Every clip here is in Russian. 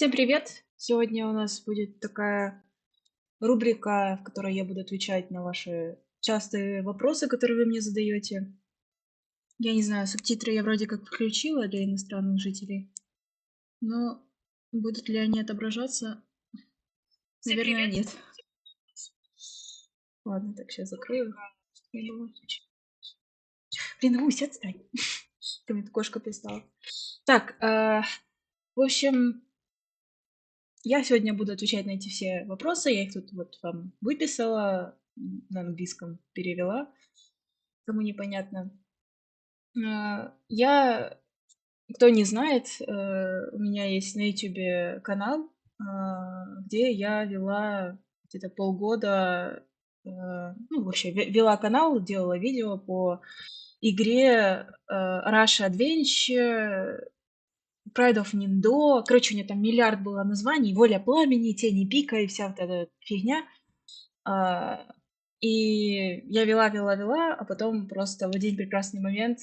Всем привет! Сегодня у нас будет такая рубрика, в которой я буду отвечать на ваши частые вопросы, которые вы мне задаете. Я не знаю, субтитры я вроде как включила для иностранных жителей, но будут ли они отображаться? Всем Наверное, привет. нет. Ладно, так, сейчас закрою. Не было. Блин, Русь, отстань. Ко мне кошка пристала. Так, в общем, я сегодня буду отвечать на эти все вопросы. Я их тут вот вам выписала, на английском перевела, кому непонятно. Я, кто не знает, у меня есть на "Ютубе" канал, где я вела где-то полгода, ну, вообще вела канал, делала видео по игре, Russia Adventure, Pride of Nindo. Короче, у нее там миллиард было названий: "Воля пламени", "Тени пика" и вся вот эта фигня. А, и я вела, а потом просто в один прекрасный момент,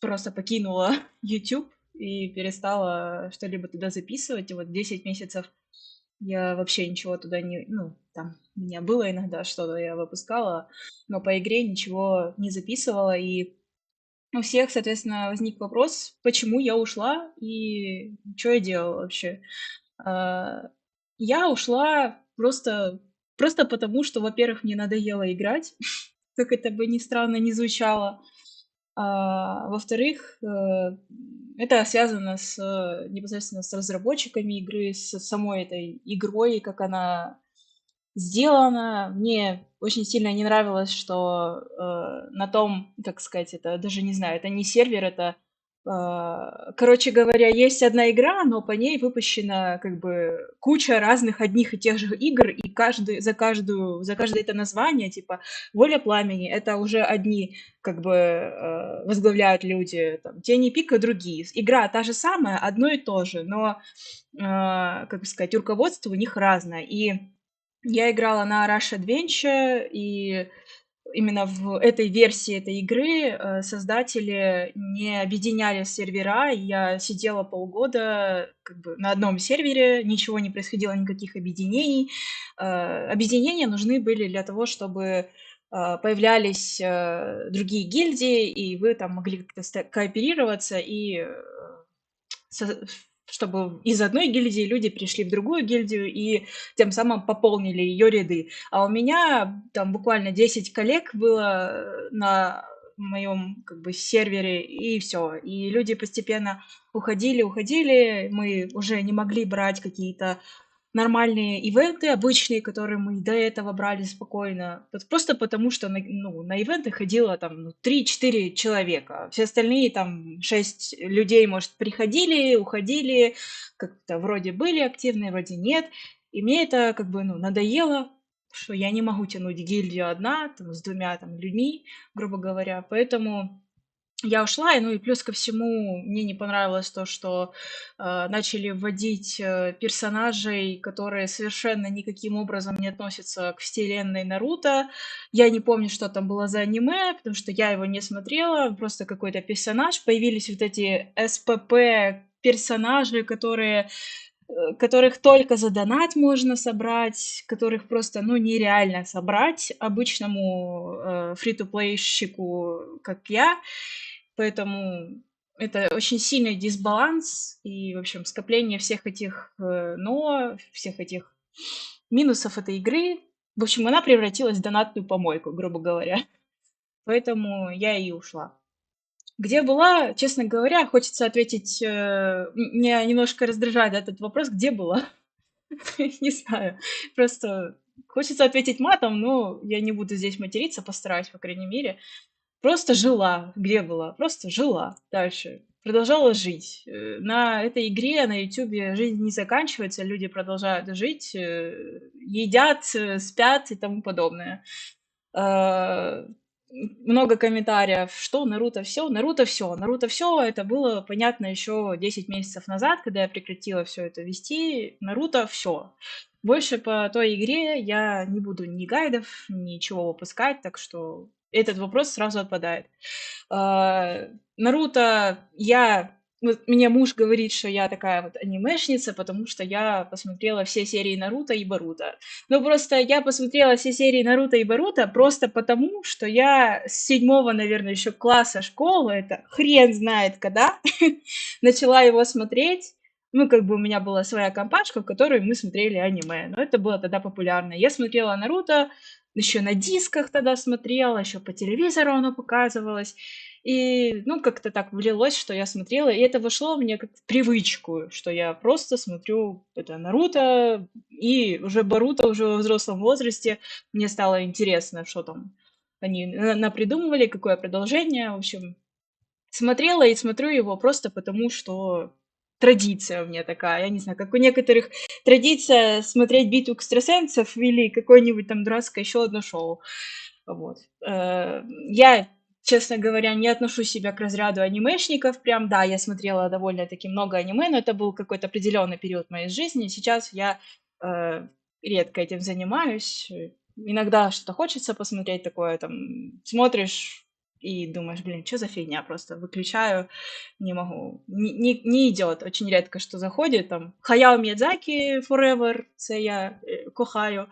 просто покинула YouTube и перестала что-либо туда записывать. И вот 10 месяцев я вообще ничего туда не, ну, там у меня было иногда что-то, я выпускала, но по игре ничего не записывала. И у всех, соответственно, возник вопрос, почему я ушла и что я делала вообще. А, я ушла просто потому, что, во-первых, мне надоело играть, как это бы ни странно ни звучало. Во-вторых, это связано непосредственно с разработчиками игры, с самой этой игрой, как она сделано. Мне очень сильно не нравилось, что, на том, как сказать, это даже не знаю, это не сервер, это, короче говоря, есть одна игра, но по ней выпущена как бы куча разных одних и тех же игр, и за каждое это название, типа "Воля пламени" — это уже одни как бы, возглавляют люди, там, "Тени пика" — другие. Игра та же самая, одно и то же, но, как бы сказать, руководство у них разное. И я играла на Rush Adventure, и именно в этой версии этой игры, создатели не объединяли сервера. И я сидела полгода как бы на одном сервере, ничего не происходило, никаких объединений. Объединения нужны были для того, чтобы, появлялись, другие гильдии, и вы там могли как-то кооперироваться и, со чтобы из одной гильдии люди пришли в другую гильдию и тем самым пополнили ее ряды. А у меня там буквально 10 коллег было, на моем как бы сервере, и все. И люди постепенно уходили. Мы уже не могли брать какие-то нормальные ивенты обычные, которые мы до этого брали спокойно. Просто потому, что на ивенты ходило там 3-4 человека. Все остальные там 6 людей, может, приходили, уходили, как-то вроде были активные, вроде нет. И мне это как бы, ну, надоело, что я не могу тянуть гильдию одна, там, с двумя там людьми, грубо говоря. Поэтому я ушла, и, ну и плюс ко всему мне не понравилось то, что начали вводить персонажей, которые совершенно никаким образом не относятся к вселенной Наруто. Я не помню, что там было за аниме, потому что я его не смотрела, просто какой-то персонаж. Появились вот эти СПП персонажи, которых только за донат можно собрать, которых просто, ну, нереально собрать обычному фри-то-плейщику, как я. Поэтому это очень сильный дисбаланс и, в общем, скопление всех этих всех этих минусов этой игры. В общем, она превратилась в донатную помойку, грубо говоря. Поэтому я и ушла. Где была, честно говоря, хочется ответить, меня немножко раздражает этот вопрос, где была? Не знаю, просто хочется ответить матом, но я не буду здесь материться, постараюсь, по крайней мере. Просто жила. Где была? Просто жила дальше. Продолжала жить. На этой игре, на "Ютубе" жизнь не заканчивается, люди продолжают жить, едят, спят и тому подобное. Э, Много комментариев, что "Наруто все, "Наруто все, "Наруто все". Это было понятно еще 10 месяцев назад, когда я прекратила все это вести. "Наруто все". Больше по той игре я не буду ни гайдов, ничего выпускать, так что этот вопрос сразу отпадает. Наруто я Вот мне муж говорит, что я такая вот анимешница, потому что я посмотрела все серии Наруто и Боруто. Ну, просто я посмотрела все серии Наруто и Боруто просто потому, что я с 7-го, наверное, еще класса школы, это хрен знает когда, начала его смотреть. Ну, как бы у меня была своя компашка, в которой мы смотрели аниме. Но это было тогда популярно. Я смотрела Наруто, еще на дисках тогда смотрела, еще по телевизору оно показывалось. И, ну, как-то так влилось, что я смотрела, и это вошло мне как в привычку, что я просто смотрю это Наруто, и уже Боруто уже во взрослом возрасте мне стало интересно, что там они напридумывали, какое продолжение. В общем, смотрела и смотрю его просто потому, что традиция у меня такая. Я не знаю, как у некоторых традиция смотреть битву экстрасенсов или какое-нибудь там дурацкое еще одно шоу. Вот. Я, честно говоря, не отношу себя к разряду анимешников. Прям, да, я смотрела довольно-таки много аниме, но это был какой-то определенный период моей жизни. Сейчас я э, редко этим занимаюсь. Иногда что-то хочется посмотреть такое, там, смотришь и думаешь, блин, что за фигня, просто выключаю, не могу, не идет, очень редко что заходит, там, Хаяо Миядзаки Forever, це я кохаю,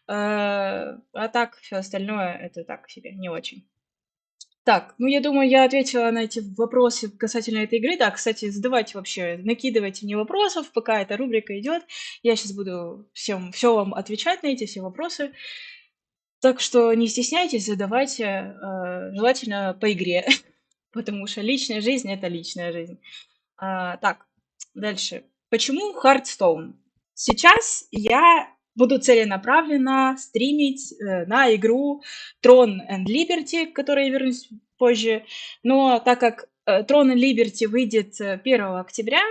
а так, все остальное, это так себе, не очень. Так, ну я думаю, я ответила на эти вопросы касательно этой игры. Да, кстати, задавайте вообще, накидывайте мне вопросов, пока эта рубрика идет. Я сейчас буду все вам отвечать на эти все вопросы. Так что не стесняйтесь, задавайте, желательно по игре, потому что личная жизнь — это личная жизнь. Так, дальше. Почему Hearthstone? Сейчас я буду целенаправленно стримить на игру Tron and Liberty, к которой я вернусь позже. Но так как Tron and Liberty выйдет 1 октября,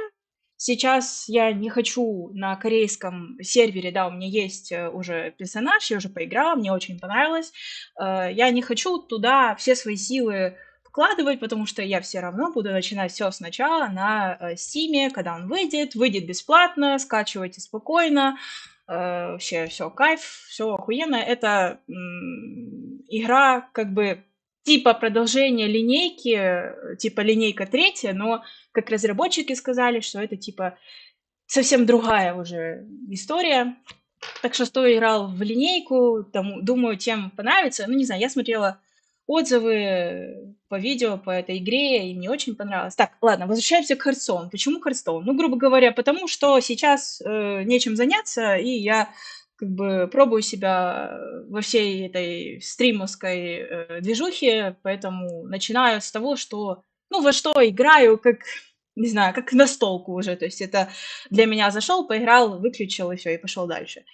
сейчас я не хочу на корейском сервере, да, у меня есть уже персонаж, я уже поиграла, мне очень понравилось. Я не хочу туда все свои силы вкладывать, потому что я все равно буду начинать все сначала на Steam, когда он выйдет бесплатно, скачивайте спокойно, вообще все кайф, все охуенно. Это игра как бы типа продолжение линейки, типа линейка третья, но как разработчики сказали, что это типа совсем другая уже история. Так что кто играл в линейку, тому, думаю, тем понравится. Ну, не знаю, я смотрела отзывы по видео по этой игре, и мне очень понравилось. Так, ладно, возвращаемся к Hearthstone. Почему Hearthstone? Ну, грубо говоря, потому что сейчас нечем заняться, и я как бы пробую себя во всей этой стримовской движухе, поэтому начинаю с того, что, ну, во что играю, как, не знаю, как на столку уже. То есть это для меня зашел, поиграл, выключил и все, и пошел дальше.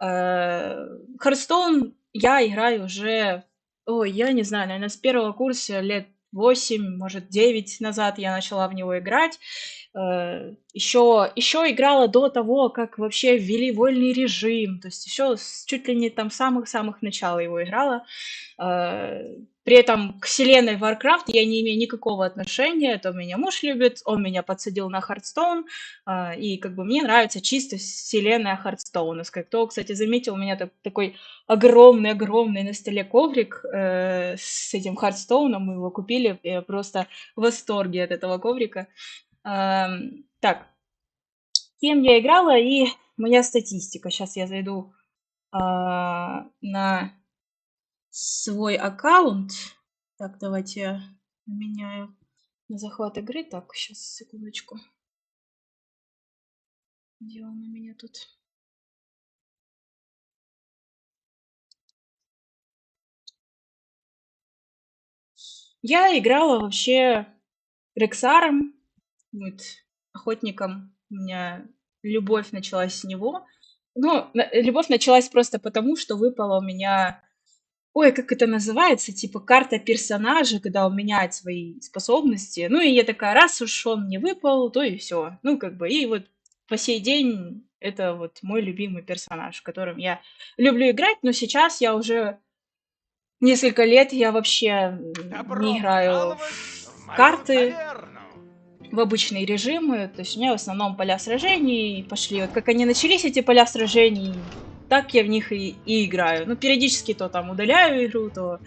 Hearthstone я играю уже, ой, я не знаю, наверное, с первого курса лет 8, может, 9 назад я начала в него играть. Еще играла до того, как вообще ввели вольный режим, то есть еще чуть ли не там самых-самых начала его играла. При этом к вселенной Warcraft я не имею никакого отношения, это меня муж любит, он меня подсадил на Hearthstone, и как бы мне нравится чисто вселенная Hearthstone. Если кто, кстати, заметил, у меня такой огромный-огромный на столе коврик с этим Hearthstone, мы его купили, я просто в восторге от этого коврика. Так, кем я играла и моя статистика. Сейчас я зайду на свой аккаунт. Так, давайте я меняю на захват игры. Так, сейчас, секундочку. Где он у меня тут? Я играла вообще Рексаром, вот, охотником. У меня любовь началась с него. Ну, любовь началась просто потому, что выпала у меня. Ой, как это называется? Типа карта персонажа, когда он меняет свои способности. Ну, и я такая, раз уж он мне выпал, то и все. Ну, как бы, и вот по сей день это вот мой любимый персонаж, в котором я люблю играть, но сейчас я уже несколько лет я вообще не Добро играю пожаловать в в мою карты, таверну! в обычные режимы. То есть у меня в основном поля сражений пошли. Вот как они начались, эти поля сражений, так я в них и играю. Ну, периодически то там удаляю игру, то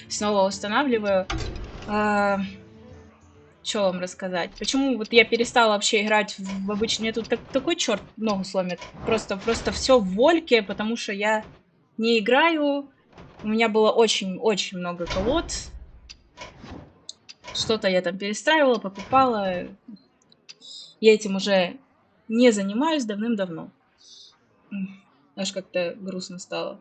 снова устанавливаю. А, Что вам рассказать? Почему вот я перестала вообще играть в обычный... Мне тут такой черт ногу сломит. Просто все в вольке, потому что я не играю. У меня было очень-очень много колод. Что-то я там перестраивала, покупала. Я этим уже не занимаюсь давным-давно. Аж как-то грустно стало.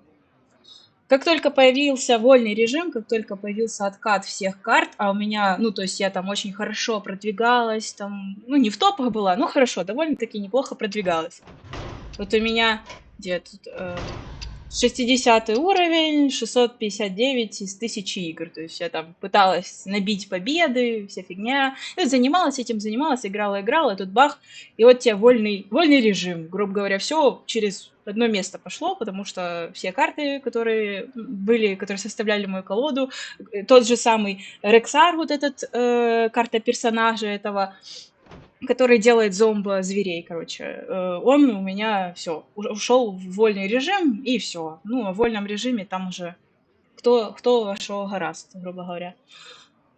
Как только появился вольный режим, как только появился откат всех карт, а у меня, ну, то есть я там очень хорошо продвигалась, там, ну, не в топах была, но хорошо, довольно-таки неплохо продвигалась. Вот у меня где тут 60 уровень, 659 из 1000 игр. То есть я там пыталась набить победы, вся фигня. И вот занималась этим, занималась, играла, и тут бах. И вот тебе вольный режим. Грубо говоря, все через одно место пошло, потому что все карты, которые были, которые составляли мою колоду, тот же самый Рексар, вот этот, карта персонажа этого, который делает зомбо-зверей, короче. Он у меня все ушел в вольный режим, и все. Ну, а в вольном режиме там уже кто во шо гораст, грубо говоря.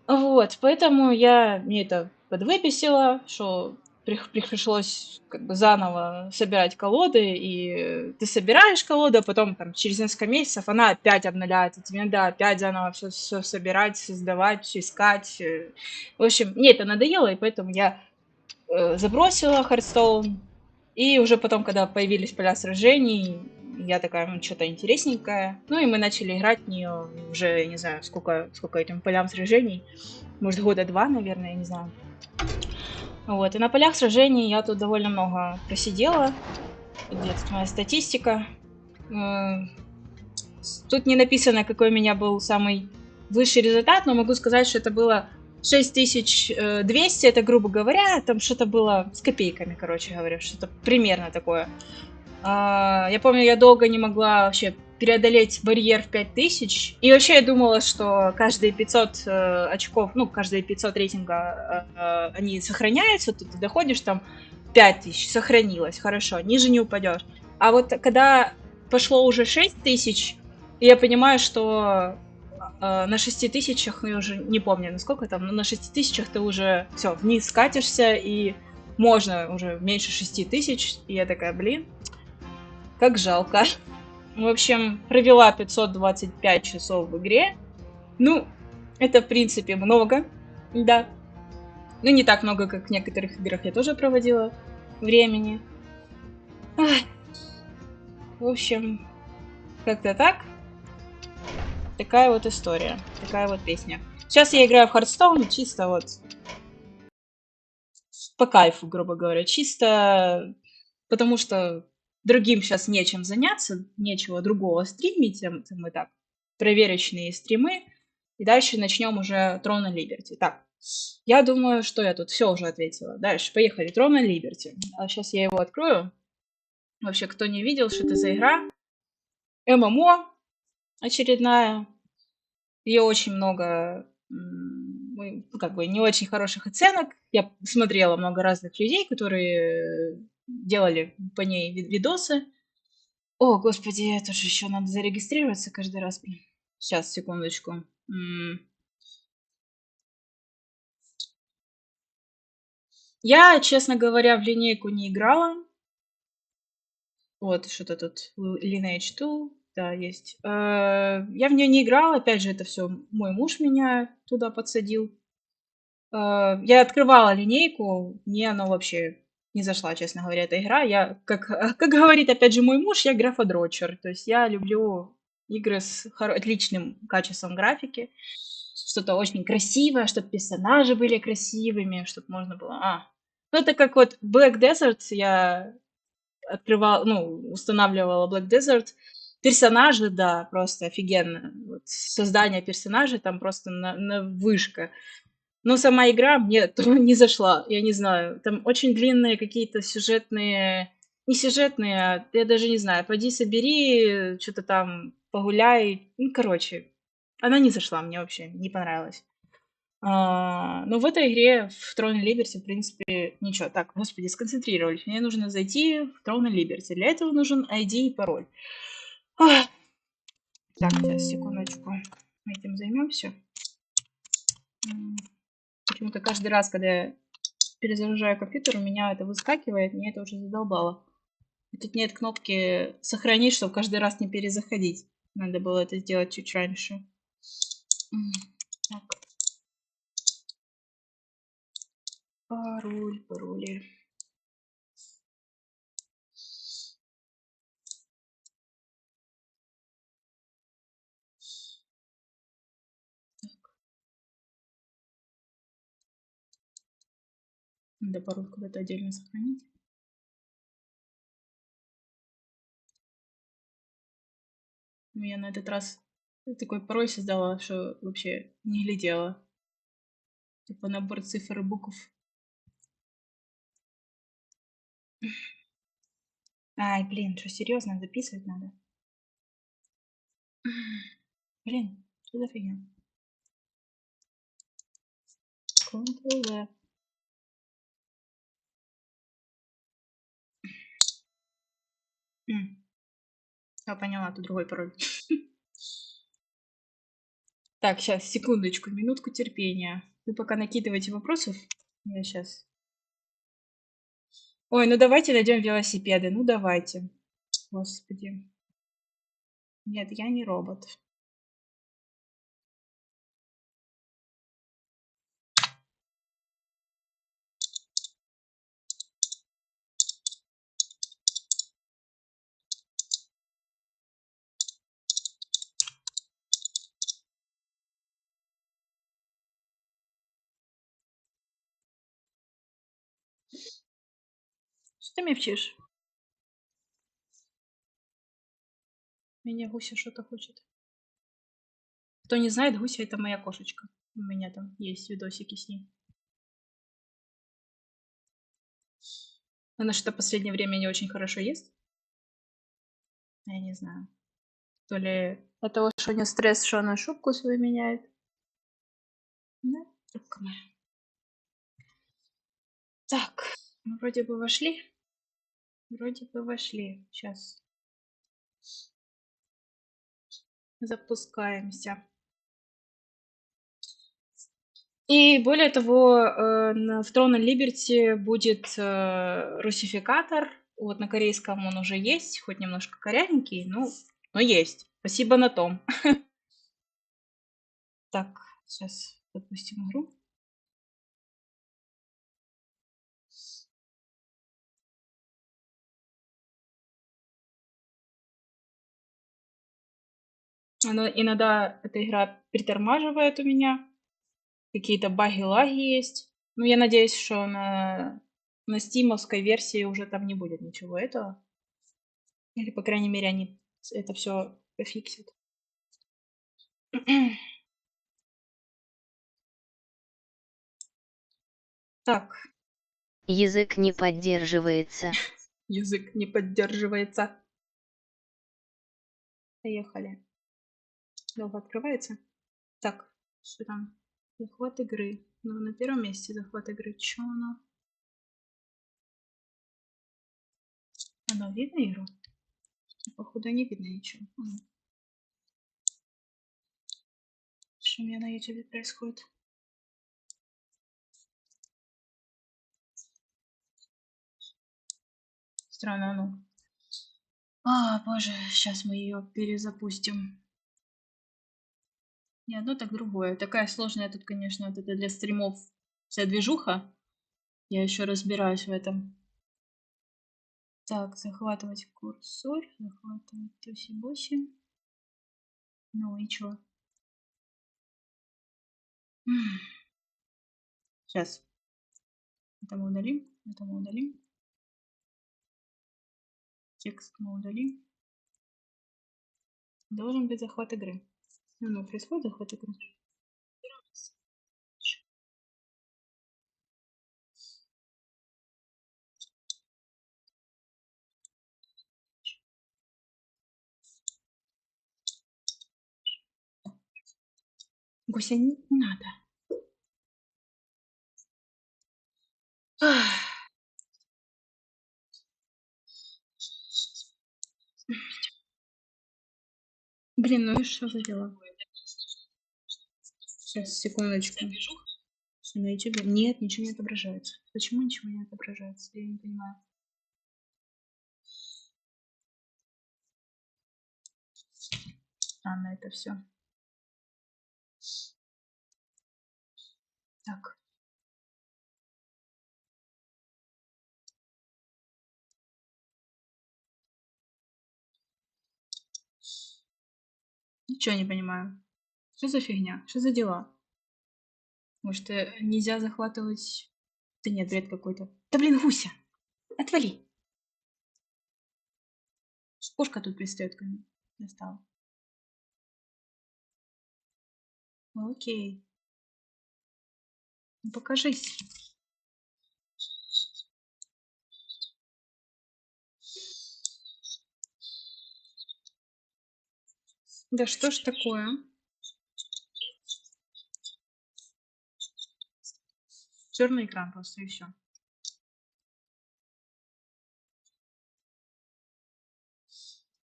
Вот, поэтому мне это подвыписало, что пришлось как бы заново собирать колоды, и ты собираешь колоду, а потом там через несколько месяцев она опять обновляется, тебе надо опять заново все собирать, создавать, всё искать. В общем, мне это надоело, и поэтому я забросила Hearthstone. И уже потом, когда появились поля сражений, я такая, ну, что-то интересненькое. Ну, и мы начали играть в нее уже, я не знаю, сколько этим полям сражений. Может, года два, наверное, я не знаю. Вот, и на полях сражений я тут довольно много просидела. Где-то моя статистика. Тут не написано, какой у меня был самый высший результат, но могу сказать, что это было 6200, это, грубо говоря, там что-то было с копейками, короче говоря, что-то примерно такое. Я помню, я долго не могла вообще преодолеть барьер в 5000, и вообще я думала, что каждые 500 очков, ну, каждые 500 рейтинга они сохраняются, ты доходишь там 5000, сохранилось, хорошо, ниже не упадешь. А вот когда пошло уже 6000, я понимаю, что на 6000 я уже не помню, насколько там, но на 6000 ты уже все, вниз скатишься, и можно уже меньше 6000. И я такая, блин, как жалко. В общем, провела 525 часов в игре. Ну, это, в принципе, много, да. Ну, не так много, как в некоторых играх я тоже проводила времени. В общем, как-то так. Такая вот история, такая вот песня. Сейчас я играю в Hearthstone чисто вот по кайфу, грубо говоря, чисто потому что другим сейчас нечем заняться, нечего другого стримить, мы так, проверочные стримы, и дальше начнем уже Throne and Liberty. Так, я думаю, что я тут все уже ответила. Дальше, поехали, Throne and Liberty. А сейчас я его открою. Вообще, кто не видел, что это за игра? ММО очередная. Ее очень много, как бы не очень хороших оценок. Я смотрела много разных людей, которые делали по ней видосы. О, господи, это же еще надо зарегистрироваться каждый раз. Сейчас, секундочку. Я, честно говоря, в линейку не играла. Вот, что-то тут Lineage 2, да, есть. Я в нее не играла, опять же, это все мой муж меня туда подсадил. Я открывала линейку, мне она вообще не зашла, честно говоря, эта игра. Я, как говорит опять же мой муж, я графодрочер. То есть я люблю игры с отличным качеством графики, что-то очень красивое, чтобы персонажи были красивыми, чтобы можно было... Ну, это как вот Black Desert, я открывала, ну, устанавливала Black Desert. Персонажи, да, просто офигенно. Вот создание персонажей там просто на вышка. Но сама игра мне не зашла, я не знаю. Там очень длинные какие-то сюжетные... Не сюжетные, а я даже не знаю. Пойди собери, что-то там погуляй. Ну, короче, она не зашла мне вообще, не понравилась. Но в этой игре, в Throne Liberty, в принципе, ничего. Так, господи, сконцентрировались. Мне нужно зайти в Throne Liberty. Для этого нужен ID и пароль. Ах. Так, сейчас, секундочку. Мы этим займемся. Почему-то каждый раз, когда я перезагружаю компьютер, у меня это выскакивает, мне это уже задолбало. И тут нет кнопки «Сохранить», чтобы каждый раз не перезаходить. Надо было это сделать чуть раньше. Так. Пароли. Надо пароль куда-то отдельно сохранить. Я на этот раз такой пароль создала, что вообще не глядела. Типа набор цифр и букв. Ай, блин, что серьезно, записывать надо? Блин, что за фигня? Ctrl-V. Я поняла, тут другой пароль. Так, сейчас, секундочку, минутку терпения. Вы пока накидываете вопросов. Я сейчас. Ой, ну давайте найдем велосипеды. Ну давайте. Господи. Нет, я не робот. Что ты мевчишь? Меня Гуся что-то хочет. Кто не знает, Гуся это моя кошечка. У меня там есть видосики с ней. Она что-то в последнее время не очень хорошо ест. Я не знаю. То ли от того, что у нее стресс, что она шубку свою меняет. Да, рыбка моя. Так, мы вроде бы вошли. Вроде бы вошли. Сейчас запускаемся. И более того, в Throne and Liberty будет русификатор. Вот на корейском он уже есть, хоть немножко корявенький, но есть. Спасибо на том. Так, сейчас запустим игру. Иногда эта игра притормаживает у меня. Какие-то баги-лаги есть. Ну, я надеюсь, что на стимовской версии уже там не будет ничего этого. Или, по крайней мере, они это все пофиксят. Так. Язык не поддерживается. Язык не поддерживается. Поехали. Долго открывается. Так, что там? Захват игры. Ну, на первом месте захват игры. Чё оно? Оно видно игру? Походу не видно ничего. Что у меня на YouTube происходит? Странно, ну. Боже, сейчас мы ее перезапустим. Не одно, так другое. Такая сложная тут, конечно, вот это для стримов вся движуха. Я еще разбираюсь в этом. Так, захватывать курсор, захватывать тоси-боси. Ну и чё? Сейчас. Это мы удалим, это мы удалим. Текст мы удалим. Должен быть захват игры. Ну, происходит захват игры. Гуся не надо. Блин, ну и что за дела? Сейчас, секундочку. На ютубе нет, ничего не отображается. Почему ничего не отображается? Я не понимаю. Странно это все. Так. Ничего не понимаю. Что за фигня? Что за дела? Может, нельзя захватывать... Да нет, бред какой-то. Да блин, Гуся! Отвали! Кошка тут пристает ко мне. Достала. Окей. Ну, покажись. Да что ж такое? Черный экран просто и все.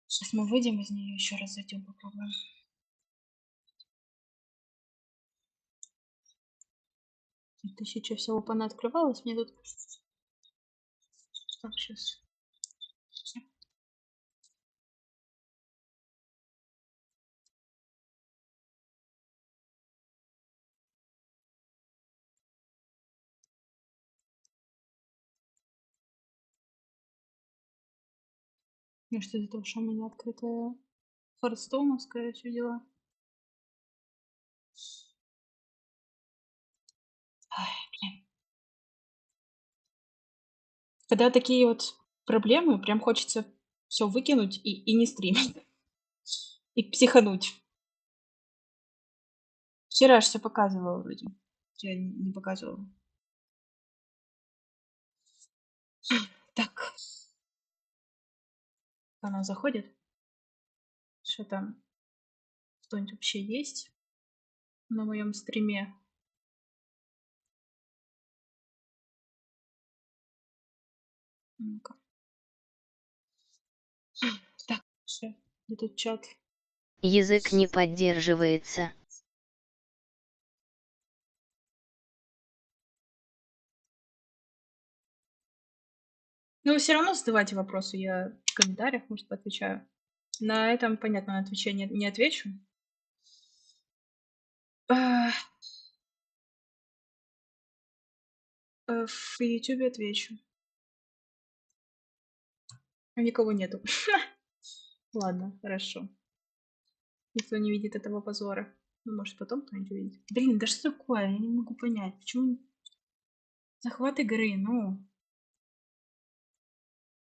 Сейчас мы выйдем из нее, еще раз зайдем, попробуем. Тысяча всего понаоткрывалось мне тут. Так, сейчас. Ну что из-за того, что у меня открытая Хардстоуновская все дела. Ай, блин. Когда такие вот проблемы, прям хочется все выкинуть и не стримить. И психануть. Вчера ж все показывала вроде. Я не показывала. Так. Она заходит. Что там? Что-нибудь вообще есть на моем стриме? Ну-ка. Так, все. Где тут чат? Язык не поддерживается. Ну, вы все равно задавайте вопросы, я в комментариях, может, поотвечаю. На этом, понятно, на Твиче не отвечу. В Ютубе отвечу. А никого нету. Ладно, хорошо. Никто не видит этого позора. Ну, может, потом кто-нибудь увидит. Блин, да что такое? Я не могу понять. Почему захват игры? Ну,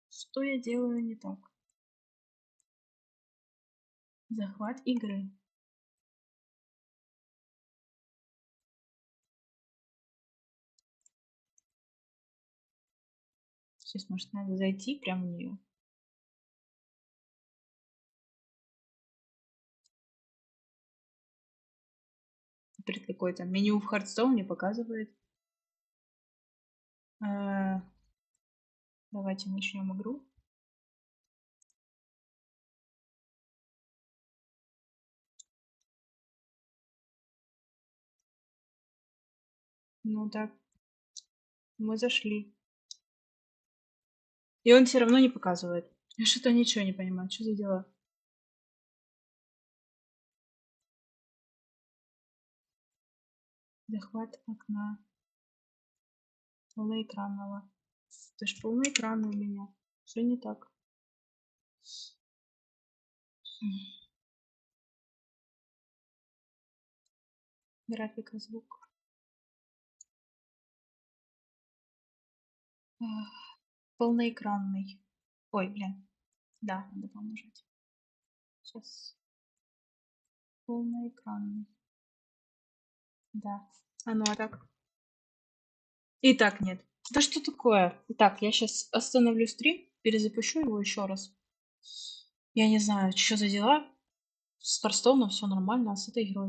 что я делаю не так? Захват игры. Сейчас, может, надо зайти прямо в нее. Теперь какое-то меню в Хардстоуне показывает. Давайте начнем игру. Ну так, мы зашли. И он все равно не показывает. Я что-то ничего не понимаю. Что за дела? Захват окна. Полноэкранного. Это ж полный экран у меня. Все не так. Графика, звук. Полноэкранный. Ой, блин. Да, надо было нажать. Сейчас. Полноэкранный. Да. А ну, а так? И так нет. Да что такое? Итак, я сейчас остановлю стрим, перезапущу его еще раз. Я не знаю, что за дела. С Барстоуном все нормально, а с этой игрой